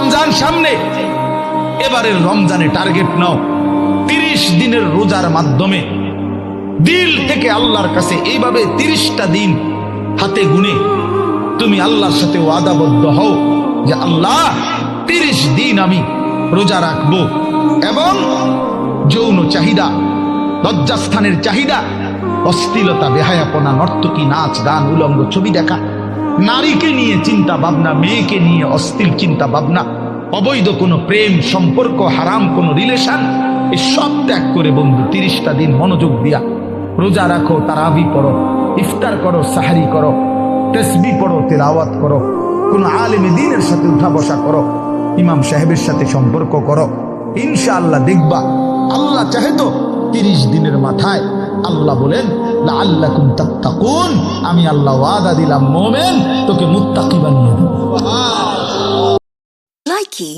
রমজান সামনে, এবারের রমজানে টার্গেট নাও 30 দিনের রোজার মাধ্যমে দিল থেকে আল্লাহর কাছে এইভাবে 30টা দিন হাতে গুনে তুমি আল্লাহর সাথে ওয়াদাবদ্ধ হও যে আল্লাহ 30 দিন আমি রোজা রাখবো, এবং যৌন চাহিদা, লজ্জাস্থানের চাহিদা, অশ্লীলতা, বেহায়াপনা, নর্তকী, নাচ গান, উলঙ্গ ছবি দেখা, নারীকে নিয়ে চিন্তা ভাবনা, মেয়েকে নিয়ে অশ্লীল চিন্তা ভাবনা, অবৈধ কোনো প্রেম সম্পর্ক, হারাম কোনো রিলেশন, এই সব ত্যাগ করে বন্ধু 30টা দিন মনোযোগ দিয়া রোজা রাখো, তারাবি পড়ো, ইফতার করো, সাহারি করো, তাসবিহ পড়ো, তেলাওয়াত করো, কোন আলেমে দ্বীনের সাথে উঠা বসা করো, ইমাম সাহেবের সাথে সম্পর্ক করো। ইনশাআল্লাহ দেখবা আল্লাহ চাহে তো 30 দিনের মাথায় আল্লাহ বলেন লাআল্লাকুম তাত্তাকুন, আমি আল্লাহ ওয়াদা দিলাম মোমেন তোকে মুত্তাকি বানিয়ে দেব। Likey